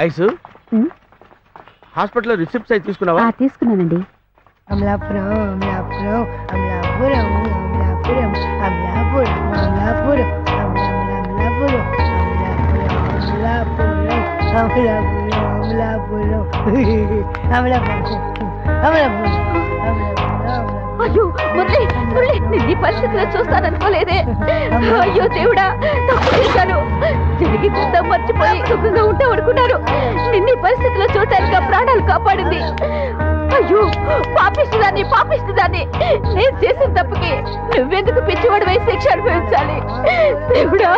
Ice హాస్పిటల్లో receipts అయి తీసుకున్నావా? తీసుకున్నానండి. అమలాపురం అమలాపురం అమలాపురం అమలాపురం అమలాపురం అమలాపురం అమలాపురం అమలాపురం అమలాపురం అమలాపురం అమలాపురం. అయ్యో మురళి మురళి నిన్ను పరిస్థితిలో చూస్తాననుకోలేదే. అయ్యో దేవుడా, తప్పు చేశాను. జరిగి కొంత మర్చిపోయి సుఖంగా ఉంటావు అనుకున్నారు. నిన్ను పరిస్థితిలో చూడటానికి ప్రాణాలు కాపాడింది. అయ్యో పాపిస్తుందాన్ని పాపిస్తుందాన్ని. నేను చేసిన తప్పుకి నువ్వెందుకు పిచ్చివాడు వేసి శిక్ష అనుభవించాలి? దేవుడా,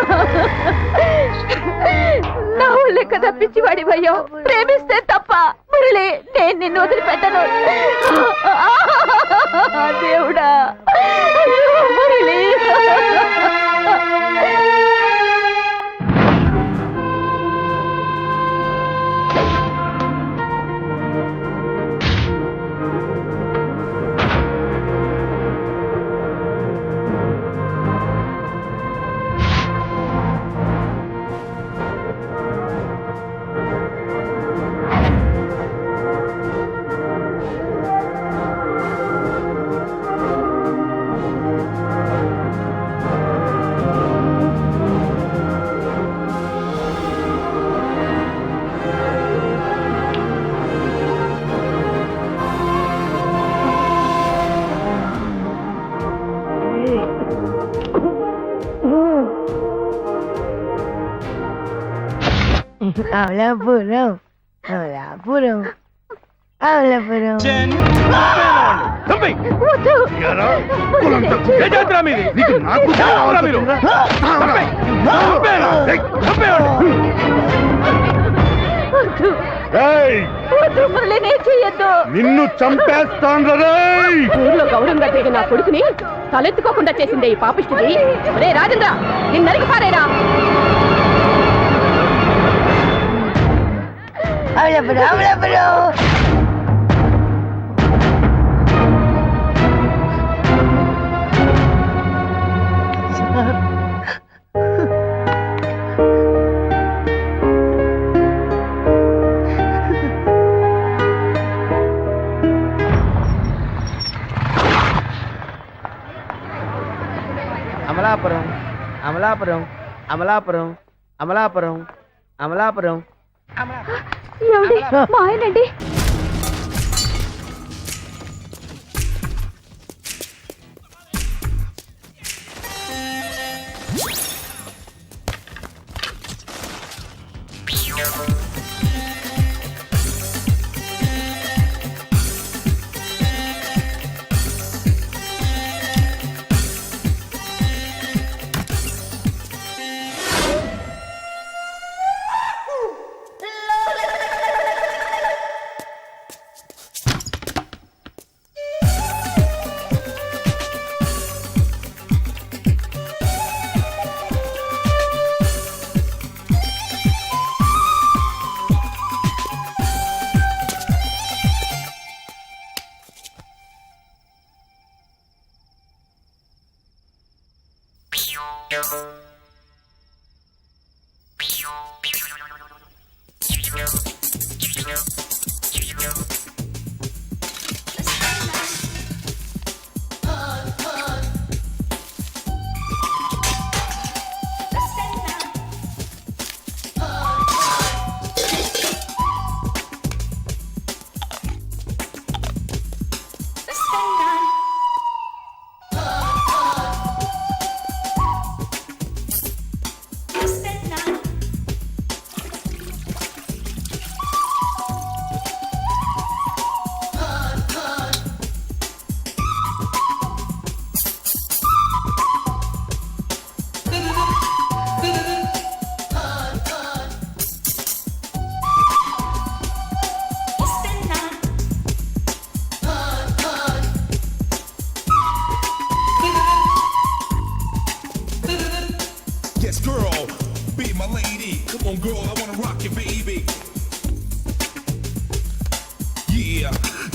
నా వల్లే కదా పిచ్చివాడి అయ్యావు. ప్రేమిస్తే తప్ప మురళి, నేను నిన్ను వదిలిపెట్టను. దేవుడా, అయ్యో మురళి. అమలాపురం అమలాపురం అమలాపురం. నిన్ను చంపేస్తాను. ఊర్లో గౌరవంగా తిరిగి నా కొడుకుని తలెత్తుకోకుండా చేసిందే ఈ పాపిష్టిది. రే రాజేంద్ర, నిన్ను నరికి పారేరా. అమలాపురం అమలాపురం. అమలాపురం అమలాపురం అమలాపురం అమలాపురం అమలాపురం. మా ఆయనండి.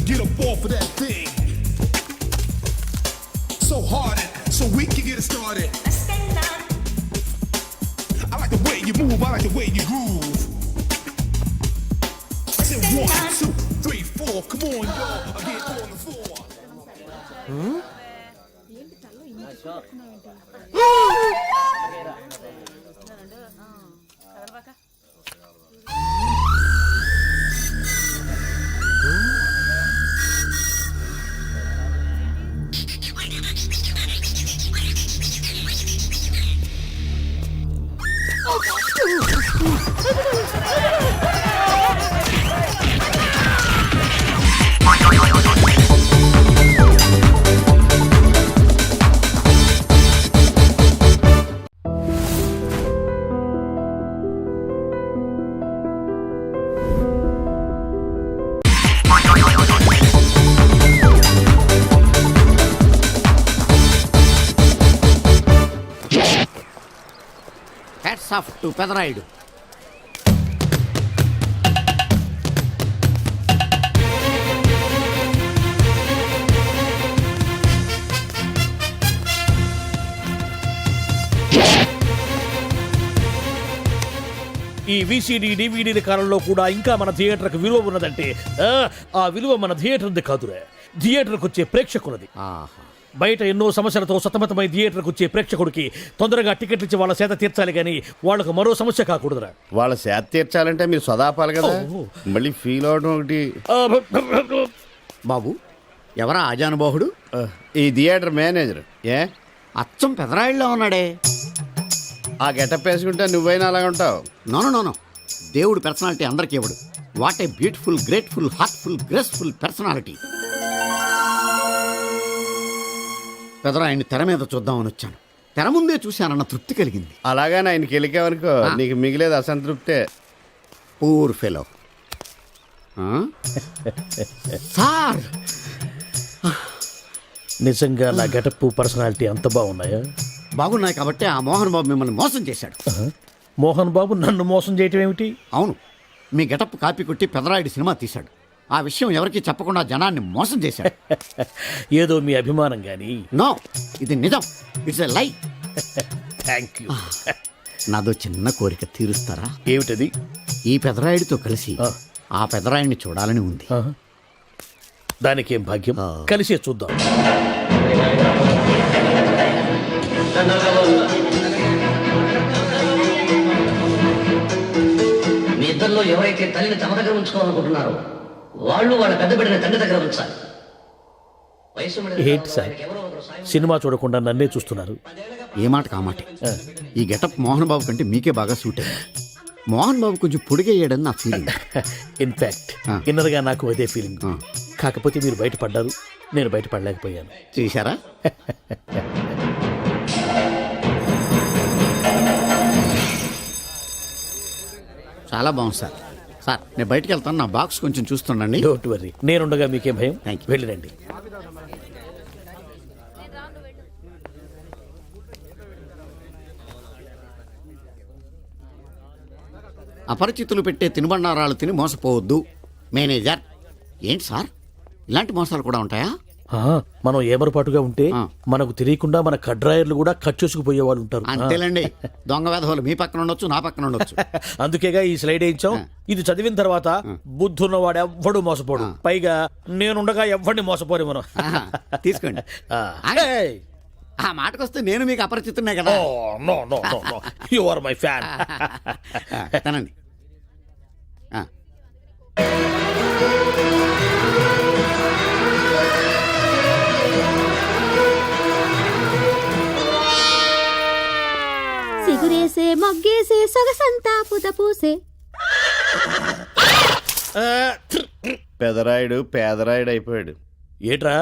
Get up off of that thing. So hard so we can get it started. I like the way you move, I like the way you groove. 1, 2, 3, 4. Come on, y'all. Get on the floor. Hats off to Pedarayudu. ఈ VCD డివిడీల కాలంలో కూడా ఇంకా మన థియేటర్కి విలువ ఉన్నదంటే ఆ విలువ మన థియేటర్ది కాదురా, థియేటర్కి వచ్చే ప్రేక్షకులది. బయట ఎన్నో సమస్యలతో సతమతమై థియేటర్కి వచ్చే ప్రేక్షకుడికి తొందరగా టికెట్లు ఇచ్చి వాళ్ళ సేద తీర్చాలి కానీ వాళ్ళకు మరో సమస్య కాకూడదురా. వాళ్ళ సేద తీర్చాలంటే మీరు సదాపాలి కదా, మళ్ళీ ఫీల్ అవడం ఒకటి. బాబు ఎవరా ఆజానుబాహుడు? ఈ థియేటర్ మేనేజర్. ఏ అచ్చం పెదరాయుడులో ఉన్నాడే. ఆ గెటప్ వేసుకుంటే నువ్వైనా అలాగ ఉంటావు. నో దేవుడు పర్సనాలిటీ అందరికీ ఇవ్వడు. What a beautiful, grateful, heartful, graceful personality. పెదరాయుడిని తెర మీద చూద్దామని వచ్చాను. తెర ముందే చూశానన్న తృప్తి కలిగింది. అలాగని ఆయనకి వెళ్ళికావనుకో నీకు మిగిలేదు అసంతృప్తే. Poor fellow. సార్ నిజంగా నా గెటప్ పర్సనాలిటీ అంత బాగున్నాయా? బాగున్నాయి కాబట్టి ఆ మోహన్ బాబు మిమ్మల్ని మోసం చేశాడు. మోహన్ బాబు నన్ను మోసం చేయటం ఏమిటి? అవును, మీ గెటప్ కాపీ కొట్టి పెదరాయుడు సినిమా తీశాడు. ఆ విషయం ఎవరికీ చెప్పకుండా జనాన్ని మోసం చేశాడు. ఏదో మీ అభిమానం గాని. నో, ఇది నిజం. ఇట్స్ ఎ లై. Thank you. నాదో చిన్న కోరిక తీరుస్తారా? ఏమిటది? ఈ పెదరాయుడితో కలిసి ఆ పెదరాయుడిని చూడాలని ఉంది. దానికేం భాగ్యం, కలిసే చూద్దాం. మీ ఇద్దరిలో ఎవరైతే తల్లిని తమ దగ్గర ఉంచుకోవాలనుకుంటున్నారో వాళ్ళు వాళ్ళ పెద్ద బిడ్డని తండ్రి దగ్గర ఉంచాలి. ఏంటి సార్, సినిమా చూడకుండా నన్నే చూస్తున్నారు? ఏ మాట కామాటే. ఈ గెటప్ మోహన్ బాబు కంటే మీకే బాగా సూట్ అయ్యింది. మోహన్ బాబు కొంచెం పొడిగయ్యాడని నా ఫీలింగ్. ఇన్ఫాక్ట్ ఇన్నర్గా నాకు అదే ఫీలింగ్. కాకపోతే మీరు బయటపడ్డారు, నేను బయటపడలేకపోయాను. చూశారా? చాలా బాగుంది సార్. సార్ నేను బయటికి వెళ్తాను, నా బాక్స్ కొంచెం చూస్తుండండి. డోంట్ వర్రీ, నేనుండగా మీకేం భయం. Thank you. వెళ్ళిరండి. అపరిచితులు పెట్టే తినుబండారాలు తిని మోసపోవద్దు. మేనేజర్. ఏంటి సార్, ఇలాంటి మోసాలు కూడా ఉంటాయా? మనం ఏమరపాటుగా ఉంటే ఆ. మనకు తెలియకుండా మన కడ్రాయర్లు కూడా కట్ చేసుకుపోయే వాళ్ళు ఉంటారు. అంతేలేండి, దొంగ వేధవులు మీ పక్కన ఉండొచ్చు, నా పక్కన ఉండొచ్చు. అందుకేగా ఈ స్లైడ్ వేయించాం. ఇది చదివిన తర్వాత బుద్ధున్నవాడు ఎవ్వడు మోసపోడు. పైగా నేనుండగా ఎవ్వడిని మోసపోరు మనం. ఆహా, తీసుకోండి. ఆ మాటకొస్తే నేను మీకు అపరిచితున్నే కదా. You are my fan. తనండి. సిగురేసే మొగ్గేసే సొగసంతా పుత పూసే. పెదరాయుడు పేదరాయుడు అయిపోయాడు. ఏట్రా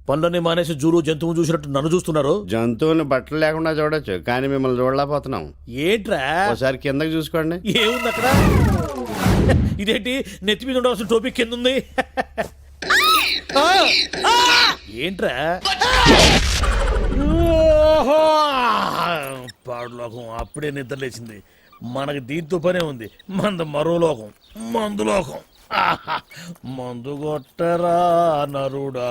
పనులన్నీ మానేసి జూలు జంతువు చూసినట్టు నన్ను చూస్తున్నారు? జంతువుని బట్టలు లేకుండా చూడొచ్చు, కానీ మిమ్మల్ని చూడలేకపోతున్నాం. ఏట్రా ఒకసారి కిందకి చూసుకోండి. ఏముంది అక్కడ? ఇదేంటి నెత్తి మీద ఉండవలసిన టోపిక్ కింద ఉంది? ఏంట్రా? పాడులోకం అప్పుడే నిద్రలేసింది. మనకి దీంతో పనే ఉంది. మంద మరో లోకం, మందు లోకం. మందు కొట్టరా నరుడా.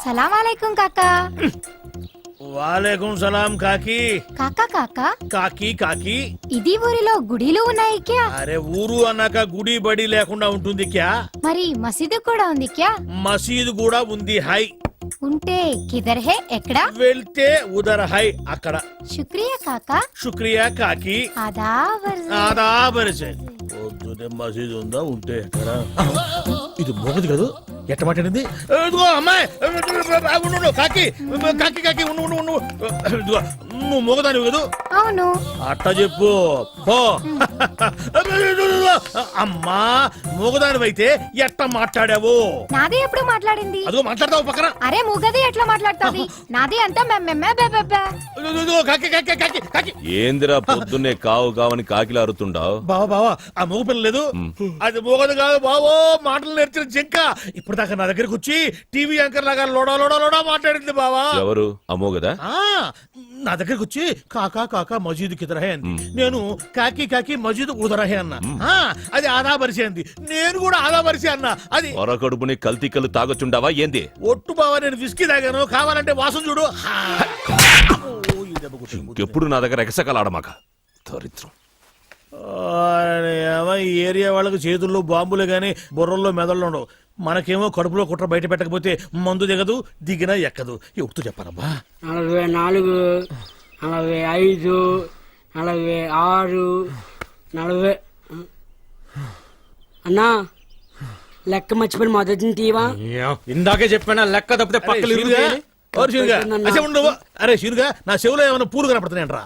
సలాం అలైకుం కాకా. వాలేకుం సలాం కాకి. కాకా కాకా కాకి కాకి. ఇది ఊరిలో గుడిలు ఉన్నాయి క్యా? అరే ఊరు అన్నాక గుడి బడి లేకుండా ఉంటుంది క్యా? మరి మసీదు కూడా ఉంది క్యా? మసీదు కూడా ఉంది హై. ఉంటే కిదర్ హే ఎక్కడా? వెళ్తే ఉదర్ హై అక్కడ. శుక్రియా కాకా. శుక్రియా కాకి. ఆదాబరిసే. పొద్దునే మసీదు ఉందా ఉంటే ఎక్కడ? ఇది మోగదు కదా ఎట్ట మాట్లాడింది? ఇదిగో అమ్మాయి ఉండు కాకి కాకి కాకి ఉండు ఉండు ఉండు. ఇదిగో నువ్వు మోగదానివి కదా? అవును. అట్ట చెప్పు పో. అమ్మా మోగదానివైతే ఎట్ట మాట్లాడావు? నాది ఎప్పుడు మాట్లాడింది? అదిగో మాట్లాడతావు పక్కన. అరే మూగది ఎట్లా మాట్లాడుతుంది? నాది అంతా మెమ్మెమ్మే బెబెబ్బే. ఇదిగో కాకి కాకి కాకి కాకి. ఏందిరా పొద్దున్నే కావు కావని కాకిలా అరుతుండావు? బావా బావా ఆ మూగ పిల్ల లేదు, అది మూగదు కాదు బావో, మాటలు నేర్చిన జింక. ఇప్పుడు దాకా నా దగ్గరకు వచ్చి టీవీ యాంకర్ లాగా లోడా లోడా లోడా మాట్లాడింది బావా. ఎవరు అమ్మో కదా? నా దగ్గరకు వచ్చి కాకా కాకా మజీదు కిదరహే అంది. నేను కాకి కాకి మజీదు ఉదరహే అన్నా. అది ఆదాబరిసి అంది. నేను కూడా ఆదాబరిసి అన్నా. అది పొరకడుపుని కల్తీ కళ్ళు తాగొచ్చుండావా ఏంది? ఒట్టు బావా, నేను విస్కీ తాగాను, కావాలంటే వాసన చూడు. ఎప్పుడు నా దగ్గర ఎగసకలాడమాక దరిద్రం. ఈ ఏరియా వాళ్ళకి చేతుల్లో బాంబులే గాని బుర్రల్లో మెదళ్ళు ఉండవు. మనకేమో కడుపులో కుట్ర బయట పెట్టకపోతే మందు దిగదు, దిగినా ఎక్కదు. ఎప్పుడు చెప్పారబ్బా? 44, 45, 46, 40. అన్నా లెక్క మర్చిపోయిన మొదటి తీవా? ఇందాకే చెప్పాను లెక్క తప్పితే అరే శిరుగా నా చెవులో ఏమైనా పూలు కనపడుతున్నాయంట్రా?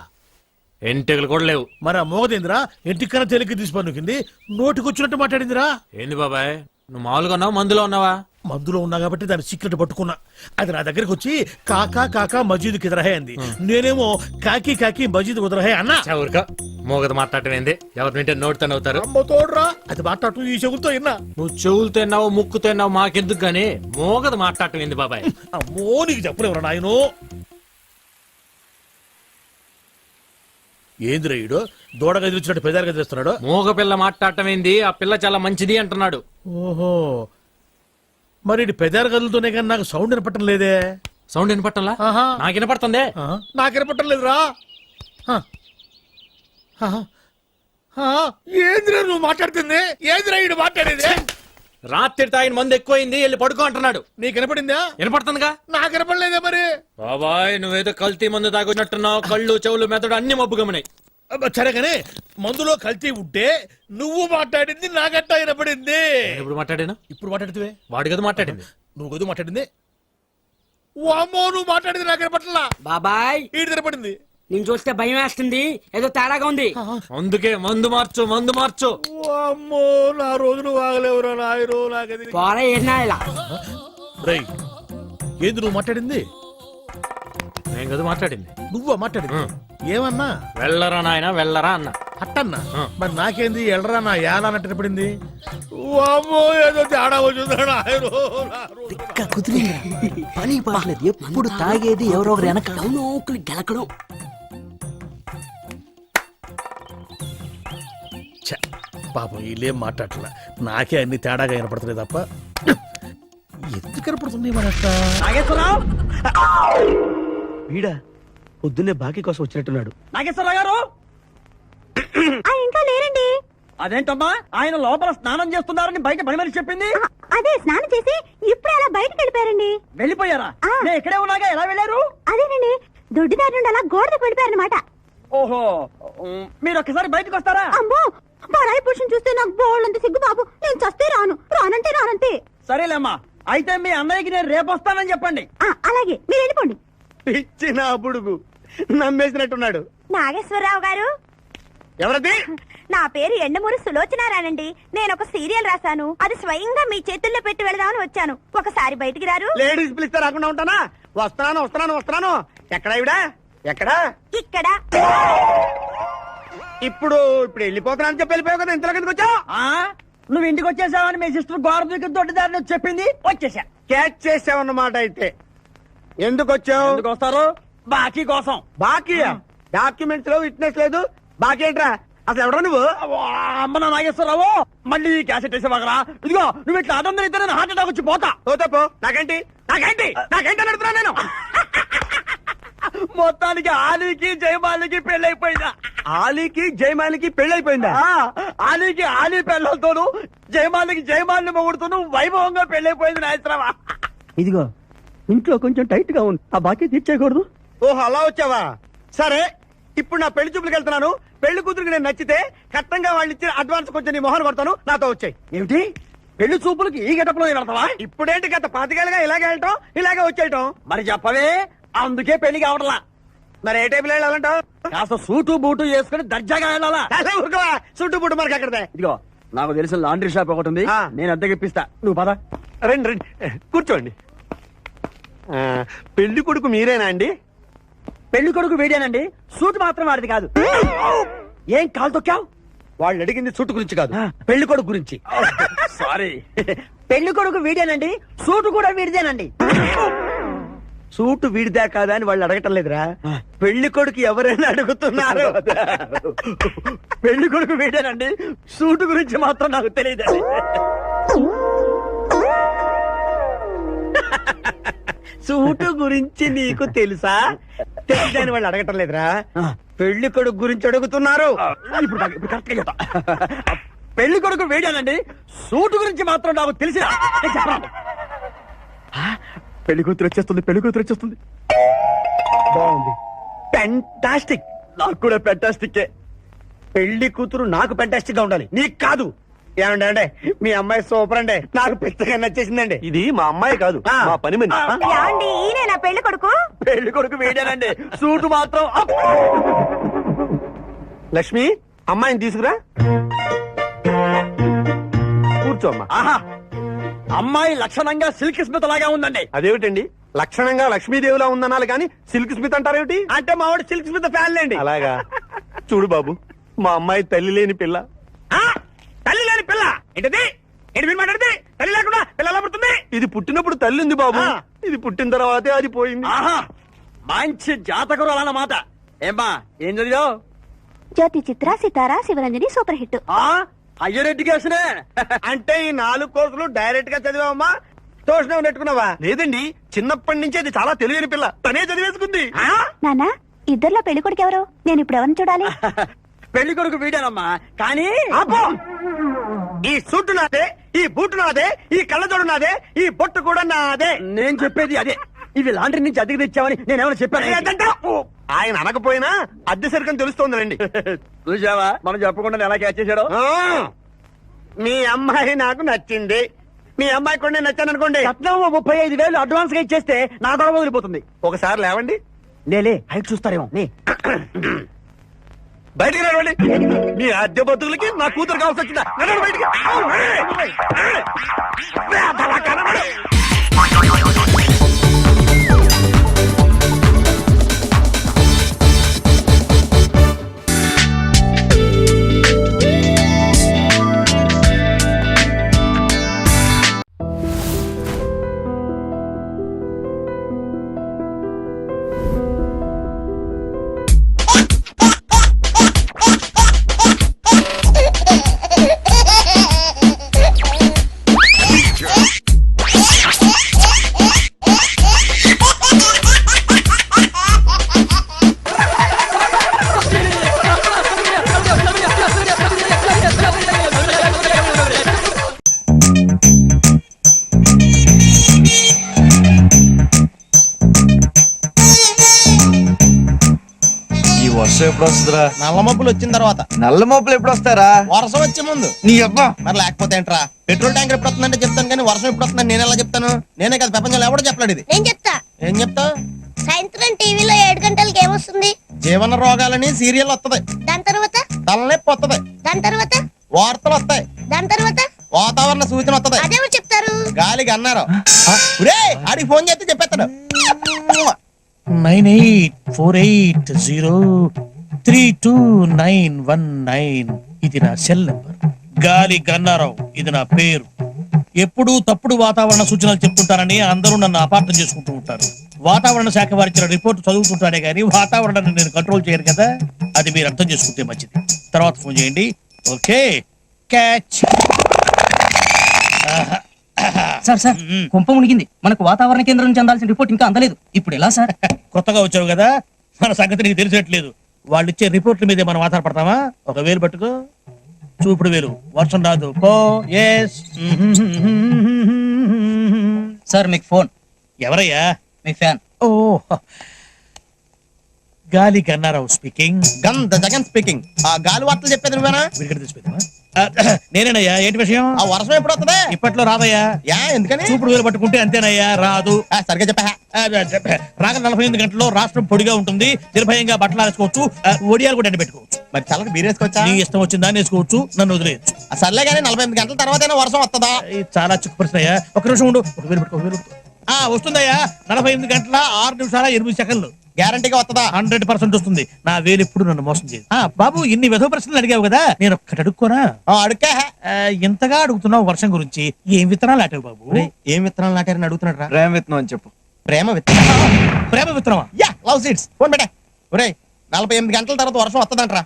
ఎంటెకలు కూడా లేవు. మరి ఆ మోగదేందిరా ఎంటికన్నా తేలిక తీసిపన్నుకింది, నోటికి వచ్చినట్టు మాట్లాడిందిరా. ఏంది బాబాయ్ నువ్వు మామూలుగా ఉన్నావు మందులో ఉన్నావా? మందులో ఉన్నా కాబట్టి దాని సీక్రెట్ పట్టుకున్నా. అది నా దగ్గరకు వచ్చి కాకా కాకా మజీదు కిదరహే అంది. నేనేమో కాకి కాకి మజీదు ఉదరహే అన్నా. ఊరిక మోగదు మాట్లాడటం ఏంది? ఎవరు వింటే నోటితో నవ్వుతారు. అమ్మ తోడ్రా, అది మాట్లాడటం ఈ చెవులతో విన్నా. నువ్వు చెవులతో ఎన్నావు ముక్కుతో ఎన్నావు మాకెందుకు గానీ మోగదు మాట్లాడటం ఏంది బాబాయ్? అమ్మో నీకు చెప్పలేవరా నాయను. ఏందిరా ఈడు దూడగా ఎదిరించినట్టు పెదారుగా ఎదిరిస్తున్నాడు? మోగ పిల్ల మాట్లాడటం ఏంది? ఆ పిల్ల చాలా మంచిది అంటున్నాడు. ఓహో, మరి పెదారు గదులతోనే కానీ నాకు సౌండ్ వినపట్టం లేదే. సౌండ్ వినపట్టంలా? నాకు వినపడుతుంది. నాకు వినపట్టం లేదురా. ఏందిరా నువ్వు మాట్లాడుతుంది? ఏందిరా ఈడు మాట్లాడేది? రాత్రి తాగిన మందు ఎక్కువైంది వెళ్ళి పడుకో అంటున్నాడు. నీకు వినపడిందా? వినపడుతుందిగా. నాకు వినపడలేదే మరి. బాబాయ్ నువ్వేదో కల్తీ మందు తాగొచ్చినట్టున్నావు. కళ్ళు చెవులు మెదడు అన్ని మబ్బు గమనాయి. సరే కానీ మందులో కల్తీ ఉంటే నువ్వు మాట్లాడింది నాగట్టా వినపడింది. ఇప్పుడు మాట్లాడాను. ఇప్పుడు మాట్లాడితే వాడి గదు మాట్లాడింది. నువ్వు గదు మాట్లాడింది. వామ్మో నువ్వు మాట్లాడింది నాకు వినపట్లా. బాబాయ్ ఈడు వినపడింది. నేను చూస్తే భయం వేస్తుంది, ఏదో తేడాగా ఉంది. అందుకే మందు మార్చు మందు మార్చు. వామ్మో నా రోజులు వాగలేవురా నాయరు. నాకది పోరా ఏనా ఇలా రై ఏంది నువ్వు మాట్లాడింది? నేను కదా మాట్లాడింది. నువ్వా మాట్లాడింది? ఏమన్నా? వెళ్ళరా నాయన వెళ్ళరా అన్న. అట్టన్నా? మరి నాకేంది ఎల్లరా నా యాలా అన్నట్టు వినపడింది. వామ్మో ఏదో తేడా వచ్చిందా నాయరు. పని పాటలేదు, ఎప్పుడు తాగేది ఎవరో ఒకరు వెనక నోకులు గెలకడం. పాపం వీళ్ళేం మాట్లాడట్లా, నాకే అన్ని తేడాగా వినపడుతున్నాయి తప్ప ఎందుకు కనపడుతుంది మనట. వీడా పొద్దున్నే బాకీ కోసం వచ్చినట్టున్నాడు. నాగేశ్వరరావు గారు ఇంకా లేరండి. అదేంటమ్మా ఆయన లోపల స్నానం చేస్తున్నారని బయట పని మనిషి చెప్పింది. అదే స్నానం చేసి ఇప్పుడు అలా బయటకు వెళ్ళిపోయారండి. వెళ్ళిపోయారా? నేను ఇక్కడే ఉన్నాగా ఎలా వెళ్ళారు? అదేనండి దొడ్డిదారి నుండి అలా గోడకు వెళ్ళిపోయారనమాట. ఓహో, మీరు ఒక్కసారి బయటకు వస్తారా? అమ్మో పరాయి పురుషుని చూస్తే నాకు బోళ్ళంత సిగ్గు బాబు. నేను చస్తే రాను, రానంటే రానంతే. సరేలేమ్మా, అయితే మీ అన్నయ్యకి నేను రేపు వస్తానని చెప్పండి. అలాగే మీరు వెళ్ళిపోండి. ఇచ్చిన బుడుగు నమ్మేసినట్టున్నాడు. నాగేశ్వరరావు గారు, ఎవరది? నా పేరు ఎండమూరి సులోచనారానండి. నేను ఒక సీరియల్ రాశాను, అది స్వయంగా మీ చేతుల్లో పెట్టి వెళదామని వచ్చాను. ఒకసారి బయటికి రారు? లేడీస్ పిలిస్తే రాకుండా ఉంటానా? వస్తున్నాను వస్తున్నాను వస్తున్నాను. ఎక్కడ ఇవిడా? ఎక్కడ? ఇక్కడ. ఇప్పుడు వెళ్ళిపోతున్నా అని చెప్పి వెళ్ళిపోయావు కదా, ఇంతలో కిందకి వచ్చావు. నువ్వు ఇంటికి వచ్చేసావని మీ సిస్టర్ గోడ దూకి దొడ్డిదారిని చెప్పింది, వచ్చేసా. క్యాచ్ చేసావన్నమాట. అయితే ఎందుకు వచ్చావు? ఎందుకు వస్తారు? బాకీ కోసం. బాకీ? డాక్యుమెంట్స్ లో విట్నెస్ లేదు, బాకీ ఏంట్రా? అసలు ఎవడా నువ్వు? అమ్మ నా నాగేశ్వరరావు, మళ్ళీ క్యాసెట్ వేసేవాగరా? ఇదిగో నువ్వు ఇట్లా అదం అయితే నేను హార్ట్ అటాక్ వచ్చి పోతా. పోతే పో, నాకేంటి నాకేంటి నాకేంటి అని అడుగుతున్నా నేను. మొత్తానికి ఆలీకి జయమాలికి పెళ్ళైపోయిందా? ఆలీకి జయమాలికి పెళ్ళైపోయిందా? ఆలీకి ఆలీ పెళ్ళతోను జయమాలికి జయమాలిని మొగుడుతోను వైభవంగా పెళ్ళైపోయింది నాయసరావా. ఇదిగో ఇంట్లో కొంచెం టైట్ గా ఉంది, ఆ బాకీ తీర్చేయకూడదు. ఓహో అలా వచ్చావా? సరే, ఇప్పుడు నా పెళ్లి చూపులకు వెళ్తున్నాను. పెళ్లి కూతురికి నేను నచ్చితే కట్టంగా వాళ్ళు ఇచ్చిన అడ్వాన్స్ కొంచెం నీ మొహన్ కొడతాను, నాతో వచ్చాయి. ఏమిటి పెళ్లి చూపులకి ఈ గెటప్లో వెళ్తావా? ఇప్పుడేంటి గత పాతికేళ్ళగా ఇలాగే వెళ్ళటం, ఇలాగే వచ్చేయటం. మరి చెప్పవే, అందుకే పెళ్లి కావట్లా. మరి ఏ టైపులో వెళ్ళాలంటావు? కాస్త సూటు బూటు వేసుకుని దర్జాగా వెళ్ళాలా? అలా ఊరుకోవా, చుట్టూ పుట్టు మనకి అక్కడదే. ఇదిగో నాకు తెలిసిన లాండ్రీ షాప్ ఒకటి ఉంది, ఆ. నేను అద్దెకి ఇప్పిస్తా, నువ్వు పద. రండి రండి కూర్చోండి. పెళ్లి కొడుకు మీరేనా అండి? పెళ్లి కొడుకు వీడేనండి, సూట్ మాత్రం వాడిది కాదు. ఏం కాలు తొక్కావు? వాళ్ళు అడిగింది చుట్టు గురించి కాదు, ఆ. పెళ్లి కొడుకు గురించి. సారీ. పెళ్లి కొడుకు వీడేనండి, సూటు కూడా వీడిదేనండి. సూటు వీడిదా కాదా అని వాళ్ళు అడగటం లేదురా, పెళ్లి కొడుకు ఎవరైనా అడుగుతున్నారు. పెళ్లి కొడుకు వీడేనండి, సూటు గురించి మాత్రం నాకు తెలియదండి. సూటు గురించి నీకు తెలుసా? తెలియదని వాళ్ళు అడగటం లేదురా, పెళ్లి కొడుకు గురించి అడుగుతున్నారు. ఇప్పుడు కరెక్ట్ గా చెప్తా. పెళ్లి కొడుకు వీడేనండి, సూటు గురించి మాత్రం నాకు తెలిసిన చెప్పండి. పెళ్లి కూతురు వచ్చేస్తుంది, పెళ్లి కూతురు వచ్చేస్తుంది. బాగుంది, పెంటాస్టిక్. నాకు కూడా పెంటాస్టిక్. పెళ్లి కూతురు నాకు పెంటాస్టిక్ గా ఉండాలి, నీకు కాదు. ఏమండి అంటే మీ అమ్మాయి సూపర్ అండి, నాకు పెద్దగా నచ్చేసిందండి. ఇది మా అమ్మాయి కాదు, మా పని మంది. ఈయన నా పెళ్లి కొడుకు. పెళ్లి కొడుకు వీడేనండి, సూటు మాత్రం లక్ష్మి, అమ్మాయిని తీసుకురా, కూర్చో అమ్మా. ఆహా, అమ్మాయి లక్షణంగా సిల్క్ స్మిత్ లాగా ఉందండి. అదేమిటండి లక్షణంగా లక్ష్మీదేవిలా ఉందనాలి కానీ సిల్క్ స్మిత్ అంటారేమిటి? అంటే మా వాడు సిల్క్ స్మిత్ ఫ్యాన్ లేండి. అలాగా? చూడు బాబు, మా అమ్మాయి తల్లి లేని పిల్ల. ఆ, తల్లి లేని పిల్ల ఏంటిది? ఏంటి మీరు మాట్లాడితే? తల్లి లేకుండా పిల్ల ఎలా పుడుతుంది? ఇది పుట్టినప్పుడు తల్లి ఉంది బాబు, ఆ. ఇది పుట్టిన తర్వాతే అది పోయింది. ఆహా, మంచి జాతకురు అన్నమాట. ఏమ్మా, ఏం చదివావు? జ్యోతి చిత్ర సితారా శివరంజని సూపర్ హిట్. హయ్యర్ ఎడ్యుకేషనే. అంటే ఈ 4 కోర్సులు డైరెక్ట్ గా చదివామా, ట్యూషన్ నెట్టుకున్నావా? లేదండి, చిన్నప్పటి నుంచి అది చాలా తెలియని పిల్ల, తనే చదివేసుకుంది. ఆ? నానా, ఇద్దర్లో పెళ్లి కొడుకు ఎవరు? నేను ఇప్పుడు ఎవరిని చూడాలి? పెళ్లి కొడుకు వీడానమ్మా, కానీ ఆపో! ఈ సూటు నాదే, ఈ బూటు నాదే, ఈ కళ్ళజోడు నాదే, ఈ బొట్టు కూడా నాదే. నేను చెప్పేది అదే. ఇవి లాండ్రీ నుంచి అద్దెకి తెచ్చావని నేనేమైనా చెప్పాను? ఏంటంటే, ఆయన అనకపోయినా అద్దె సరికని తెలుస్తోందండి. చూసావా, మనం చెప్పకుండా ఎలా క్యాచ్ చేశాడో. ఆ, మీ అమ్మాయి నాకు నచ్చింది, మీ అమ్మాయి కూడా నేను నచ్చాను అనుకోండి, కట్నం 35,000 అడ్వాన్స్ గా ఇచ్చేస్తే నా గొడవ వదిలిపోతుంది. ఒకసారి లేవండి, నేలే హైట్ చూస్తారేమో. బయటికి రావండి. మీ అద్దె బతుకులకి నా కూతురు కావాల్సి వచ్చిందా? నడవండి బయటికి. వర్షం ఎప్పుడు వస్తుందిరా? నల్ల మబ్బులు వచ్చిన తర్వాత. నల్ల మబ్బులు ఎప్పుడు వస్తారా? వర్షం వచ్చే ముందు. నీ అబ్బా, మరి లేకపోతే ఏంట్రా? పెట్రోల్ ట్యాంకర్ ఎప్పుడు వస్తుందంటే చెప్తాను, కానీ వర్షం ఎప్పుడు వస్తుందని నేను ఎలా చెప్తాను? నేనే కదా ప్రపంచంలో ఎవడో చెప్పలేడు ఇది. నేను చెప్తా. ఏం చెప్తావు? సాయంత్రం టీవీలో 7 గంటలకి ఏమొస్తుంది? జీవన రోగాలని సీరియల్ వస్తది. దాని తర్వాత? తలనొప్పి వస్తది. దాని తర్వాత? వార్తలు వస్తాయి. దాని తర్వాత? వాతావరణ సూచన వస్తది. అదేమో చెప్తారు. గాలికి అన్నారు. ఆడికి ఫోన్ చేస్తే చెప్పేస్తాడు. 9848032919. ఇది నా సెల్ నెంబర్. గాలి గన్నారావు ఇది నా పేరు. ఎప్పుడూ తప్పుడు వాతావరణ సూచనలు చెప్తుంటారని అందరూ నన్ను అపార్థం చేసుకుంటూ ఉంటారు. వాతావరణ శాఖ వారిచ్చిన రిపోర్ట్ చదువుతుంటానే గానీ వాతావరణాన్ని నేను కంట్రోల్ చేయను కదా, అది మీరు అర్థం చేసుకుంటే మంచిది. తర్వాత ఫోన్ చేయండి. Okay, catch. సార్ సార్ కుంప మునిగింది. మనకు వాతావరణ కేంద్రం నుంచి అందాల్సిన రిపోర్ట్ ఇంకా అందలేదు. ఇప్పుడు ఎలా సార్? కొత్తగా వచ్చావు కదా, మన సంగతి నీకు తెలిసినట్లేదు. వాళ్ళు ఇచ్చే రిపోర్ట్ల మీదే మనం ఆధారపడతామా? ఒక వేలు పట్టుకో, చూపుడు వేలు. వర్షం రాదు పో. ఎస్ సార్, మీకు ఫోన్. ఎవరయ్యా? మీ ఫ్యాన్. ఓ, గాలి Gannarao speaking. Gun the Jagan speaking. ఆ గాలి వార్తలు చెప్పేది నువ్వేనా? వీడికి తెలిసిపోయిందా? నేనేనయ్యా. ఏంటి విషయం? ఆ వర్షం ఎప్పుడు వస్తుంది? ఇప్పట్లో రాదయ్యా. యా ఎందుకని? చూపుడు వేలు పట్టుకుంటే అంతేనయ్యా, రాదు. సరిగ్గా చెప్పా. రాగల 48 గంటల్లో రాష్ట్రం పొడిగా ఉంటుంది. నిర్భయంగా బట్టలు వేసుకోవచ్చు, ఒడియాలు కూడా పెట్టుకోవచ్చు. మరి చల్లకి బీరేసుకోవచ్చా? నీ ఇష్టం వచ్చిన దాన్ని వేసుకోవచ్చు, నన్ను వదిలేయచ్చు. సర్లే కానీ 48 గంటల తర్వాత వర్షం వస్తుందా? చాలా చిక్కు ప్రశ్న అయ్యా. ఒక నిమిషం ఉండు. ఒక వేలు పెట్టుకో, ఒక వేలు పెట్టుకో. వస్తుందయ్యా. 48 గంటల 6 నిమిషాల 8 సెకండ్లు. గ్యారంటీగా వస్తుందా? 100% వస్తుంది. నా వేలు ఎప్పుడు నన్ను మోసం చేయదు. బాబు, ఇన్ని వెధవ ప్రశ్నలు అడిగావు కదా, నేను ఒక్కటి అడుక్కోనా? అడుక్కా. ఇంతగా అడుగుతున్నావు వర్షం గురించి. ఏం విత్తనాలు నాటావు బాబు? ఏం విత్తనాలు నాటారని అడుగుతున్నాడు రా. ప్రేమ విత్తనం అని చెప్పు. ప్రేమ విత్తనం. ప్రేమ విత్తనమా? Yeah, love seeds. ఫోన్ పెట్టే. ఒరేయ్, 48 గంటల తర్వాత వర్షం వస్తుందంట్రా.